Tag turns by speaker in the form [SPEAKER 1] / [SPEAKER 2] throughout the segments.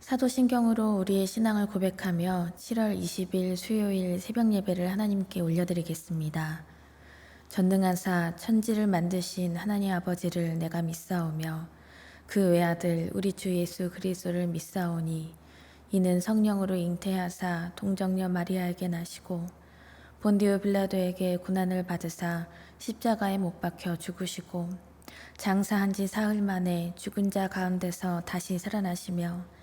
[SPEAKER 1] 사도신경으로 우리의 신앙을 고백하며 7월 20일 수요일 새벽 예배를 하나님께 올려드리겠습니다. 전능하사 천지를 만드신 하나님 아버지를 내가 믿사오며 그 외아들 우리 주 예수 그리스도를 믿사오니 이는 성령으로 잉태하사 동정녀 마리아에게 나시고 본디오 빌라도에게 고난을 받으사 십자가에 못 박혀 죽으시고 장사한 지 사흘 만에 죽은 자 가운데서 다시 살아나시며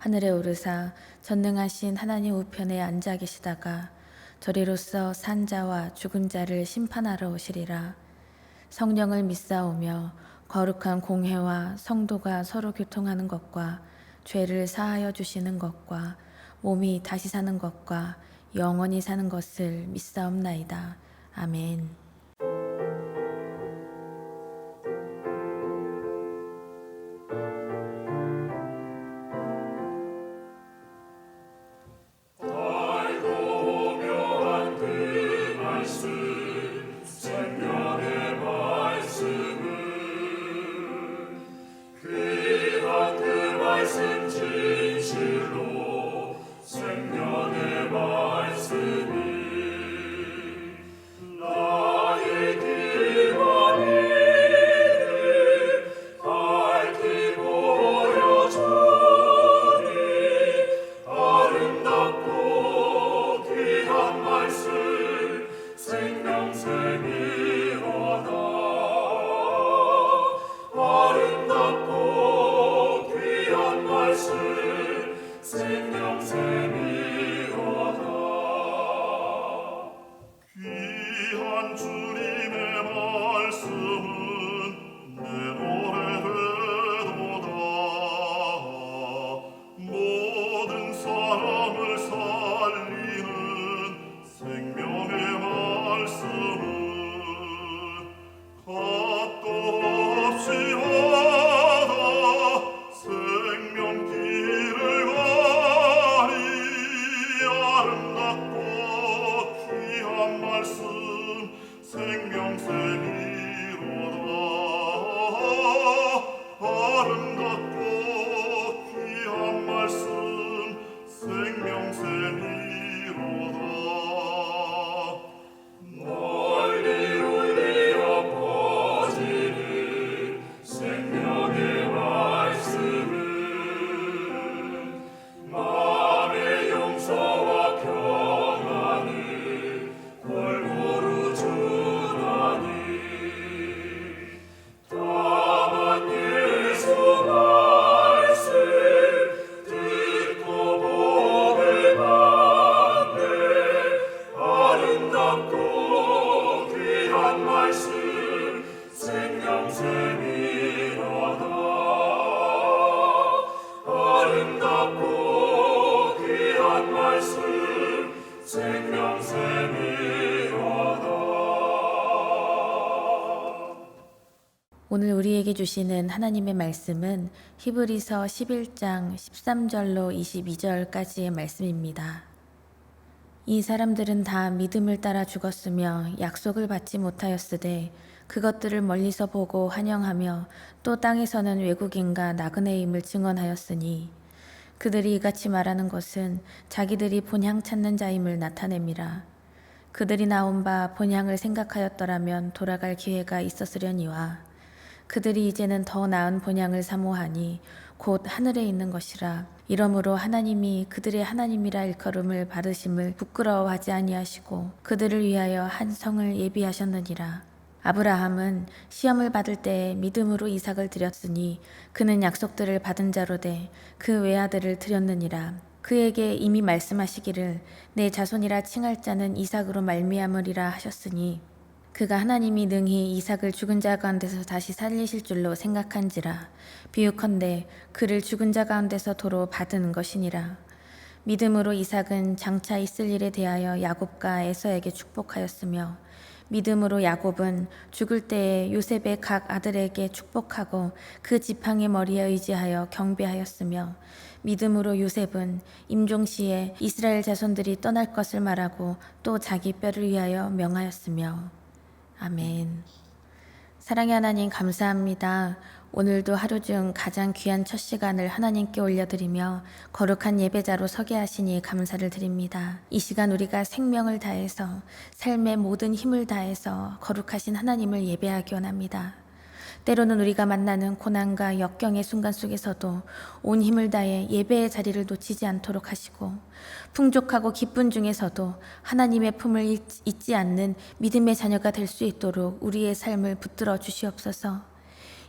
[SPEAKER 1] 하늘에 오르사 전능하신 하나님 우편에 앉아 계시다가 저리로서 산 자와 죽은 자를 심판하러 오시리라. 성령을 믿사오며 거룩한 공회와 성도가 서로 교통하는 것과 죄를 사하여 주시는 것과 몸이 다시 사는 것과 영원히 사는 것을 믿사옵나이다. 아멘. 오늘 우리에게 주시는 하나님의 말씀은 히브리서 11장 13절로 22절까지의 말씀입니다. 이 사람들은 다 믿음을 따라 죽었으며 약속을 받지 못하였으되 그것들을 멀리서 보고 환영하며 또 땅에서는 외국인과 나그네임을 증언하였으니 그들이 이같이 말하는 것은 자기들이 본향 찾는 자임을 나타냄이라. 그들이 나온 바 본향을 생각하였더라면 돌아갈 기회가 있었으려니와 그들이 이제는 더 나은 본향을 사모하니 곧 하늘에 있는 것이라. 이러므로 하나님이 그들의 하나님이라 일컬음을 받으심을 부끄러워하지 아니하시고 그들을 위하여 한 성을 예비하셨느니라. 아브라함은 시험을 받을 때에 믿음으로 이삭을 드렸으니 그는 약속들을 받은 자로되 그 외아들을 드렸느니라. 그에게 이미 말씀하시기를 내 자손이라 칭할 자는 이삭으로 말미암으리라 하셨으니 그가 하나님이 능히 이삭을 죽은 자 가운데서 다시 살리실 줄로 생각한지라. 비유컨대 그를 죽은 자 가운데서 도로 받은 것이니라. 믿음으로 이삭은 장차 있을 일에 대하여 야곱과 에서에게 축복하였으며 믿음으로 야곱은 죽을 때에 요셉의 각 아들에게 축복하고 그 지팡이 머리에 의지하여 경배하였으며 믿음으로 요셉은 임종시에 이스라엘 자손들이 떠날 것을 말하고 또 자기 뼈를 위하여 명하였으며 아멘. 사랑의 하나님 감사합니다. 오늘도 하루 중 가장 귀한 첫 시간을 하나님께 올려드리며 거룩한 예배자로 서게 하시니 감사를 드립니다. 이 시간 우리가 생명을 다해서 삶의 모든 힘을 다해서 거룩하신 하나님을 예배하기 원합니다. 때로는 우리가 만나는 고난과 역경의 순간 속에서도 온 힘을 다해 예배의 자리를 놓치지 않도록 하시고, 풍족하고 기쁜 중에서도 하나님의 품을 잊지 않는 믿음의 자녀가 될 수 있도록 우리의 삶을 붙들어 주시옵소서.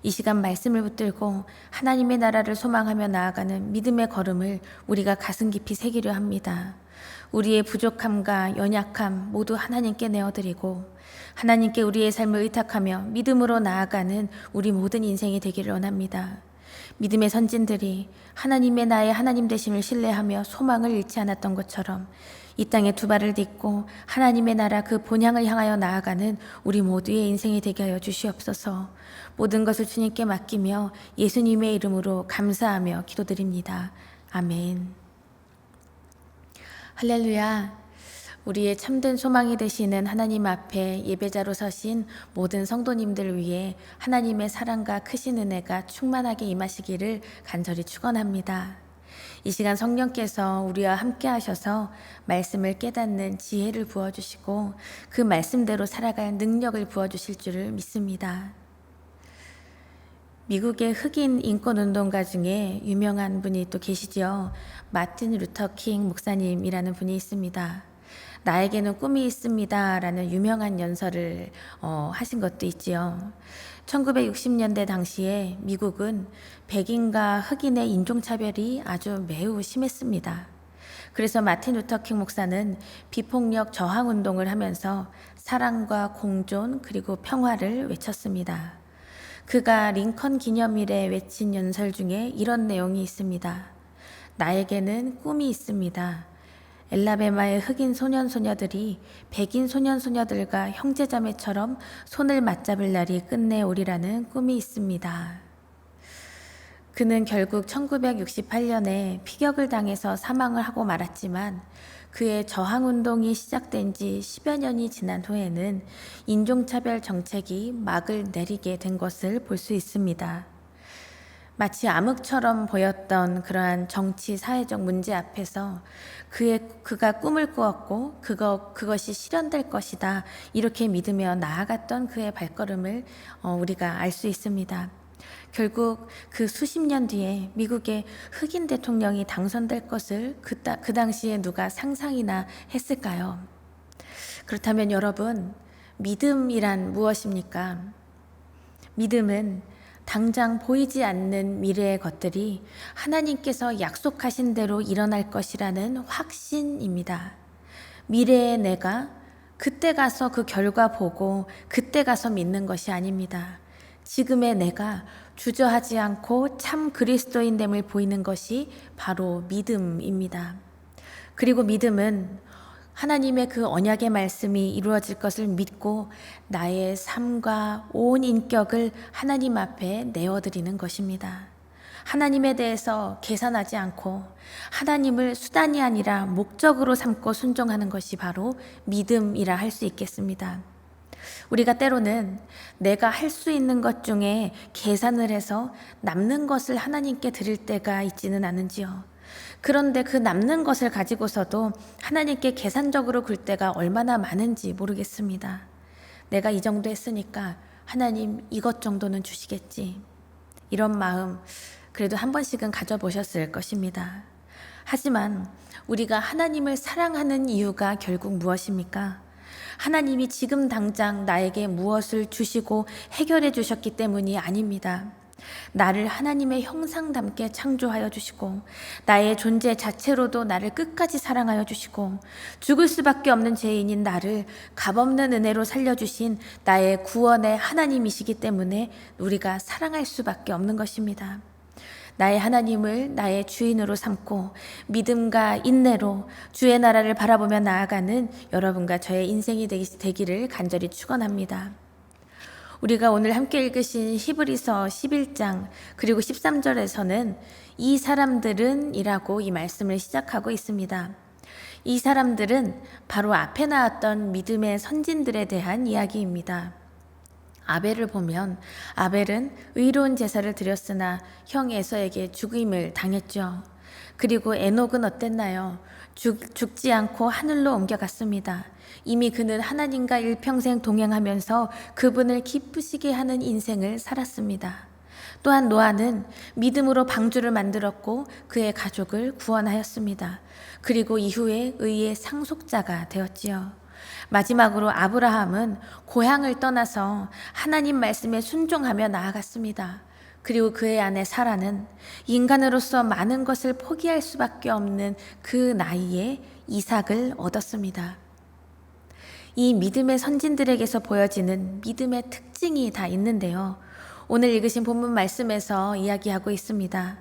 [SPEAKER 1] 이 시간 말씀을 붙들고 하나님의 나라를 소망하며 나아가는 믿음의 걸음을 우리가 가슴 깊이 새기려 합니다. 우리의 부족함과 연약함 모두 하나님께 내어드리고 하나님께 우리의 삶을 의탁하며 믿음으로 나아가는 우리 모든 인생이 되기를 원합니다. 믿음의 선진들이 하나님의 나의 하나님 되심을 신뢰하며 소망을 잃지 않았던 것처럼 이 땅에 두 발을 딛고 하나님의 나라 그 본향을 향하여 나아가는 우리 모두의 인생이 되게 하여 주시옵소서. 모든 것을 주님께 맡기며 예수님의 이름으로 감사하며 기도드립니다. 아멘. 할렐루야. 우리의 참된 소망이 되시는 하나님 앞에 예배자로 서신 모든 성도님들 위해 하나님의 사랑과 크신 은혜가 충만하게 임하시기를 간절히 축원합니다. 이 시간 성령께서 우리와 함께 하셔서 말씀을 깨닫는 지혜를 부어주시고 그 말씀대로 살아갈 능력을 부어주실 줄을 믿습니다. 미국의 흑인 인권운동가 중에 유명한 분이 또 계시죠. 마틴 루터 킹 목사님이라는 분이 있습니다. 나에게는 꿈이 있습니다 라는 유명한 연설을 하신 것도 있지요. 1960년대 당시에 미국은 백인과 흑인의 인종차별이 아주 매우 심했습니다. 그래서 마틴 루터 킹 목사는 비폭력 저항운동을 하면서 사랑과 공존 그리고 평화를 외쳤습니다. 그가 링컨 기념일에 외친 연설 중에 이런 내용이 있습니다. 나에게는 꿈이 있습니다. 엘라베마의 흑인 소년소녀들이 백인 소년소녀들과 형제자매처럼 손을 맞잡을 날이 끝내 오리라는 꿈이 있습니다. 그는 결국 1968년에 피격을 당해서 사망을 하고 말았지만 그의 저항운동이 시작된 지 10여 년이 지난 후에는 인종차별 정책이 막을 내리게 된 것을 볼 수 있습니다. 마치 암흑처럼 보였던 그러한 정치 사회적 문제 앞에서 그가 꿈을 꾸었고 그것이 실현될 것이다 이렇게 믿으며 나아갔던 그의 발걸음을 우리가 알 수 있습니다. 결국 그 수십 년 뒤에 미국의 흑인 대통령이 당선될 것을 그 당시에 누가 상상이나 했을까요? 그렇다면 여러분, 믿음이란 무엇입니까? 믿음은 당장 보이지 않는 미래의 것들이 하나님께서 약속하신 대로 일어날 것이라는 확신입니다. 미래의 내가 그때 가서 그 결과 보고 그때 가서 믿는 것이 아닙니다. 지금의 내가 주저하지 않고 참 그리스도인됨을 보이는 것이 바로 믿음입니다. 그리고 믿음은 하나님의 그 언약의 말씀이 이루어질 것을 믿고 나의 삶과 온 인격을 하나님 앞에 내어드리는 것입니다. 하나님에 대해서 계산하지 않고 하나님을 수단이 아니라 목적으로 삼고 순종하는 것이 바로 믿음이라 할 수 있겠습니다. 우리가 때로는 내가 할 수 있는 것 중에 계산을 해서 남는 것을 하나님께 드릴 때가 있지는 않은지요. 그런데 그 남는 것을 가지고서도 하나님께 계산적으로 굴 때가 얼마나 많은지 모르겠습니다. 내가 이 정도 했으니까 하나님 이것 정도는 주시겠지. 이런 마음 그래도 한 번씩은 가져보셨을 것입니다. 하지만 우리가 하나님을 사랑하는 이유가 결국 무엇입니까? 하나님이 지금 당장 나에게 무엇을 주시고 해결해 주셨기 때문이 아닙니다. 나를 하나님의 형상답게 창조하여 주시고 나의 존재 자체로도 나를 끝까지 사랑하여 주시고 죽을 수밖에 없는 죄인인 나를 값없는 은혜로 살려주신 나의 구원의 하나님이시기 때문에 우리가 사랑할 수밖에 없는 것입니다. 나의 하나님을 나의 주인으로 삼고 믿음과 인내로 주의 나라를 바라보며 나아가는 여러분과 저의 인생이 되기를 간절히 축원합니다. 우리가 오늘 함께 읽으신 히브리서 11장 그리고 13절에서는 이 사람들은 이라고 이 말씀을 시작하고 있습니다. 이 사람들은 바로 앞에 나왔던 믿음의 선진들에 대한 이야기입니다. 아벨을 보면 아벨은 의로운 제사를 드렸으나 형 에서에게 죽임을 당했죠. 그리고 에녹은 어땠나요? 죽지 않고 하늘로 옮겨갔습니다. 이미 그는 하나님과 일평생 동행하면서 그분을 기쁘시게 하는 인생을 살았습니다. 또한 노아는 믿음으로 방주를 만들었고 그의 가족을 구원하였습니다. 그리고 이후에 의의 상속자가 되었지요. 마지막으로 아브라함은 고향을 떠나서 하나님 말씀에 순종하며 나아갔습니다. 그리고 그의 아내 사라는 인간으로서 많은 것을 포기할 수밖에 없는 그 나이에 이삭을 얻었습니다. 이 믿음의 선진들에게서 보여지는 믿음의 특징이 다 있는데요. 오늘 읽으신 본문 말씀에서 이야기하고 있습니다.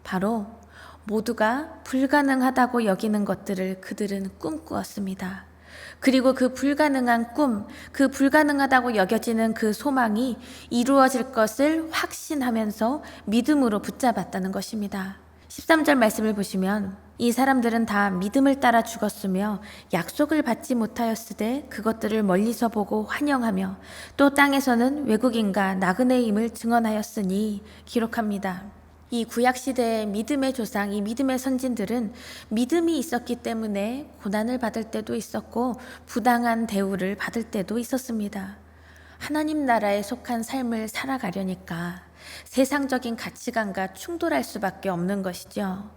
[SPEAKER 1] 바로 모두가 불가능하다고 여기는 것들을 그들은 꿈꾸었습니다. 그리고 그 불가능한 꿈, 그 불가능하다고 여겨지는 그 소망이 이루어질 것을 확신하면서 믿음으로 붙잡았다는 것입니다. 13절 말씀을 보시면 이 사람들은 다 믿음을 따라 죽었으며 약속을 받지 못하였으되 그것들을 멀리서 보고 환영하며 또 땅에서는 외국인과 나그네임을 증언하였으니 기록합니다. 이 구약시대의 믿음의 조상, 이 믿음의 선진들은 믿음이 있었기 때문에 고난을 받을 때도 있었고 부당한 대우를 받을 때도 있었습니다. 하나님 나라에 속한 삶을 살아가려니까 세상적인 가치관과 충돌할 수밖에 없는 것이죠.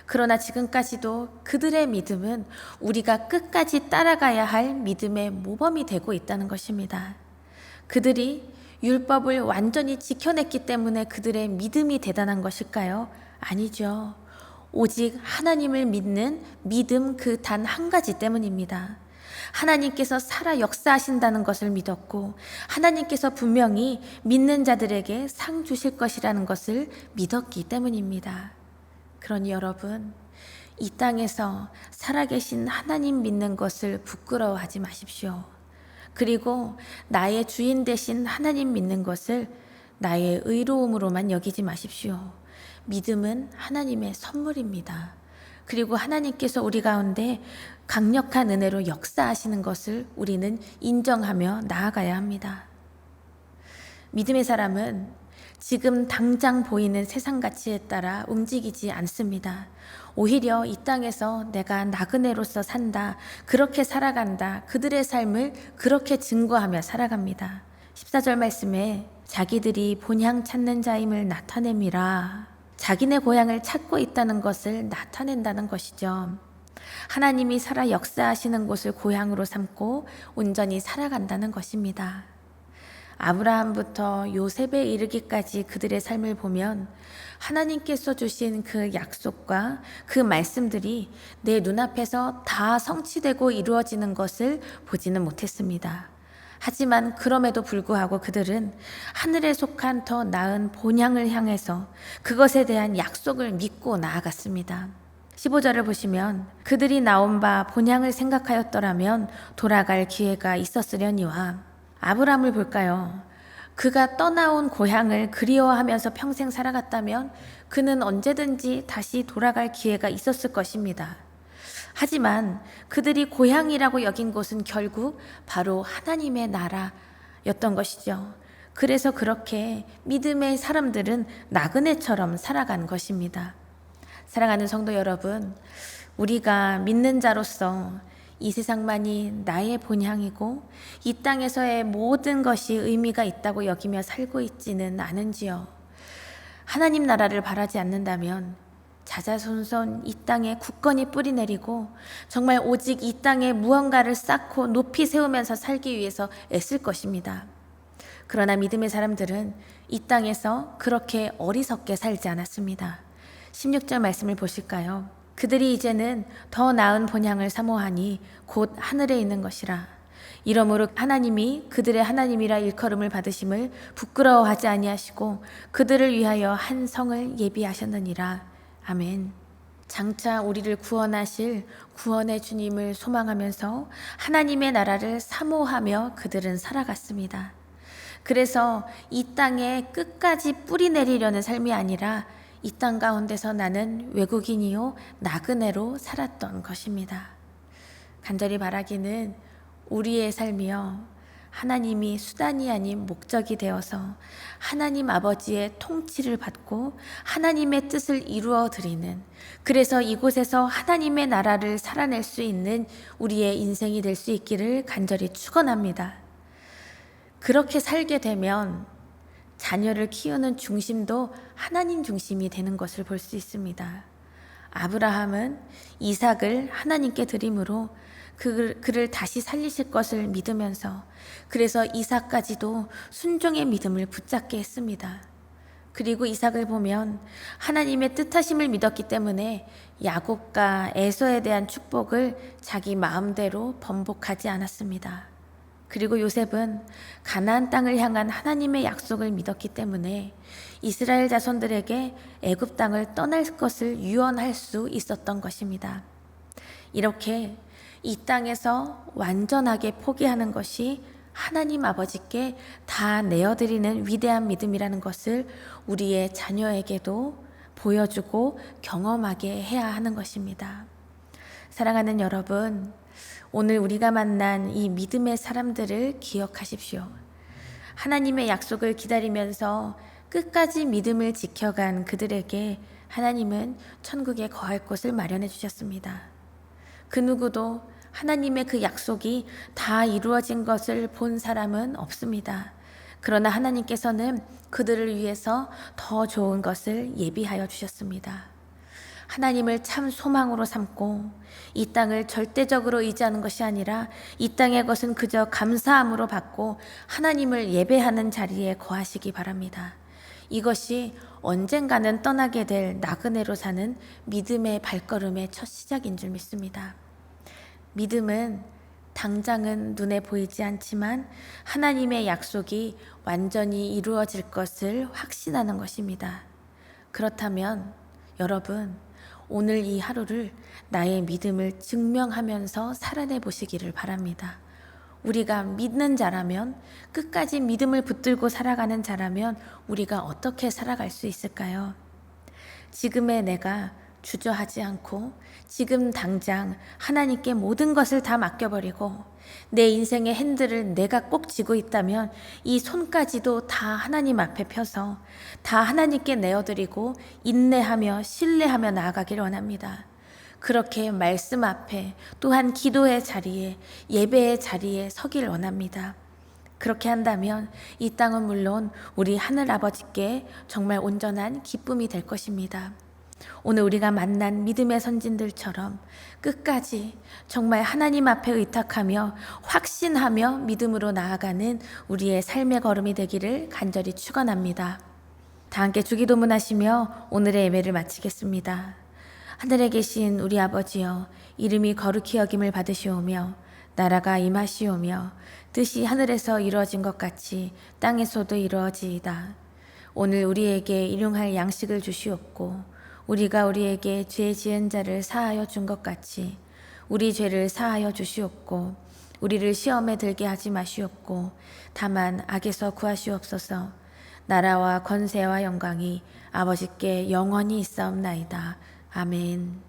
[SPEAKER 1] 그러나 지금까지도 그들의 믿음은 우리가 끝까지 따라가야 할 믿음의 모범이 되고 있다는 것입니다. 그들이 율법을 완전히 지켜냈기 때문에 그들의 믿음이 대단한 것일까요? 아니죠. 오직 하나님을 믿는 믿음 그 단 한 가지 때문입니다. 하나님께서 살아 역사하신다는 것을 믿었고 하나님께서 분명히 믿는 자들에게 상 주실 것이라는 것을 믿었기 때문입니다. 그러니 여러분, 이 땅에서 살아계신 하나님 믿는 것을 부끄러워하지 마십시오. 그리고 나의 주인 되신 하나님 믿는 것을 나의 의로움으로만 여기지 마십시오. 믿음은 하나님의 선물입니다. 그리고 하나님께서 우리 가운데 강력한 은혜로 역사하시는 것을 우리는 인정하며 나아가야 합니다. 믿음의 사람은 지금 당장 보이는 세상 가치에 따라 움직이지 않습니다. 오히려 이 땅에서 내가 나그네로서 산다, 그렇게 살아간다, 그들의 삶을 그렇게 증거하며 살아갑니다. 14절 말씀에 자기들이 본향 찾는 자임을 나타냄이라, 자기네 고향을 찾고 있다는 것을 나타낸다는 것이죠. 하나님이 살아 역사하시는 곳을 고향으로 삼고 온전히 살아간다는 것입니다. 아브라함부터 요셉에 이르기까지 그들의 삶을 보면 하나님께서 주신 그 약속과 그 말씀들이 내 눈앞에서 다 성취되고 이루어지는 것을 보지는 못했습니다. 하지만 그럼에도 불구하고 그들은 하늘에 속한 더 나은 본향을 향해서 그것에 대한 약속을 믿고 나아갔습니다. 15절을 보시면 그들이 나온 바 본향을 생각하였더라면 돌아갈 기회가 있었으려니와, 아브라함을 볼까요? 그가 떠나온 고향을 그리워하면서 평생 살아갔다면 그는 언제든지 다시 돌아갈 기회가 있었을 것입니다. 하지만 그들이 고향이라고 여긴 곳은 결국 바로 하나님의 나라였던 것이죠. 그래서 그렇게 믿음의 사람들은 나그네처럼 살아간 것입니다. 사랑하는 성도 여러분, 우리가 믿는 자로서 이 세상만이 나의 본향이고 이 땅에서의 모든 것이 의미가 있다고 여기며 살고 있지는 않은지요. 하나님 나라를 바라지 않는다면 자자손손 이 땅에 굳건히 뿌리 내리고 정말 오직 이 땅에 무언가를 쌓고 높이 세우면서 살기 위해서 애쓸 것입니다. 그러나 믿음의 사람들은 이 땅에서 그렇게 어리석게 살지 않았습니다. 16절 말씀을 보실까요? 그들이 이제는 더 나은 본향을 사모하니 곧 하늘에 있는 것이라. 이러므로 하나님이 그들의 하나님이라 일컬음을 받으심을 부끄러워하지 아니하시고 그들을 위하여 한 성을 예비하셨느니라. 아멘. 장차 우리를 구원하실 구원의 주님을 소망하면서 하나님의 나라를 사모하며 그들은 살아갔습니다. 그래서 이 땅에 끝까지 뿌리 내리려는 삶이 아니라 이 땅 가운데서 나는 외국인이요 나그네로 살았던 것입니다. 간절히 바라기는 우리의 삶이요 하나님이 수단이 아닌 목적이 되어서 하나님 아버지의 통치를 받고 하나님의 뜻을 이루어 드리는, 그래서 이곳에서 하나님의 나라를 살아낼 수 있는 우리의 인생이 될 수 있기를 간절히 축원합니다. 그렇게 살게 되면 자녀를 키우는 중심도 하나님 중심이 되는 것을 볼 수 있습니다. 아브라함은 이삭을 하나님께 드림으로 그를 다시 살리실 것을 믿으면서, 그래서 이삭까지도 순종의 믿음을 붙잡게 했습니다. 그리고 이삭을 보면 하나님의 뜻하심을 믿었기 때문에 야곱과 에서에 대한 축복을 자기 마음대로 번복하지 않았습니다. 그리고 요셉은 가나안 땅을 향한 하나님의 약속을 믿었기 때문에 이스라엘 자손들에게 애굽 땅을 떠날 것을 유언할 수 있었던 것입니다. 이렇게 이 땅에서 완전하게 포기하는 것이 하나님 아버지께 다 내어드리는 위대한 믿음이라는 것을 우리의 자녀에게도 보여주고 경험하게 해야 하는 것입니다. 사랑하는 여러분, 오늘 우리가 만난 이 믿음의 사람들을 기억하십시오. 하나님의 약속을 기다리면서 끝까지 믿음을 지켜간 그들에게 하나님은 천국에 거할 곳을 마련해 주셨습니다. 그 누구도 하나님의 그 약속이 다 이루어진 것을 본 사람은 없습니다. 그러나 하나님께서는 그들을 위해서 더 좋은 것을 예비하여 주셨습니다. 하나님을 참 소망으로 삼고 이 땅을 절대적으로 의지하는 것이 아니라 이 땅의 것은 그저 감사함으로 받고 하나님을 예배하는 자리에 거하시기 바랍니다. 이것이 언젠가는 떠나게 될 나그네로 사는 믿음의 발걸음의 첫 시작인 줄 믿습니다. 믿음은 당장은 눈에 보이지 않지만 하나님의 약속이 완전히 이루어질 것을 확신하는 것입니다. 그렇다면 여러분, 오늘 이 하루를 나의 믿음을 증명하면서 살아내 보시기를 바랍니다. 우리가 믿는 자라면, 끝까지 믿음을 붙들고 살아가는 자라면 우리가 어떻게 살아갈 수 있을까요? 지금의 내가 주저하지 않고 지금 당장 하나님께 모든 것을 다 맡겨버리고 내 인생의 핸들을 내가 꼭 쥐고 있다면 이 손까지도 다 하나님 앞에 펴서 다 하나님께 내어드리고 인내하며 신뢰하며 나아가기를 원합니다. 그렇게 말씀 앞에, 또한 기도의 자리에, 예배의 자리에 서길 원합니다. 그렇게 한다면 이 땅은 물론 우리 하늘 아버지께 정말 온전한 기쁨이 될 것입니다. 오늘 우리가 만난 믿음의 선진들처럼 끝까지 정말 하나님 앞에 의탁하며 확신하며 믿음으로 나아가는 우리의 삶의 걸음이 되기를 간절히 축원합니다. 다 함께 주기도문 하시며 오늘의 예배를 마치겠습니다. 하늘에 계신 우리 아버지여, 이름이 거룩히 여김을 받으시오며 나라가 임하시오며 뜻이 하늘에서 이루어진 것 같이 땅에서도 이루어지이다. 오늘 우리에게 일용할 양식을 주시옵고 우리가 우리에게 죄 지은 자를 사하여 준 것 같이 우리 죄를 사하여 주시옵고 우리를 시험에 들게 하지 마시옵고 다만 악에서 구하시옵소서. 나라와 권세와 영광이 아버지께 영원히 있사옵나이다. 아멘.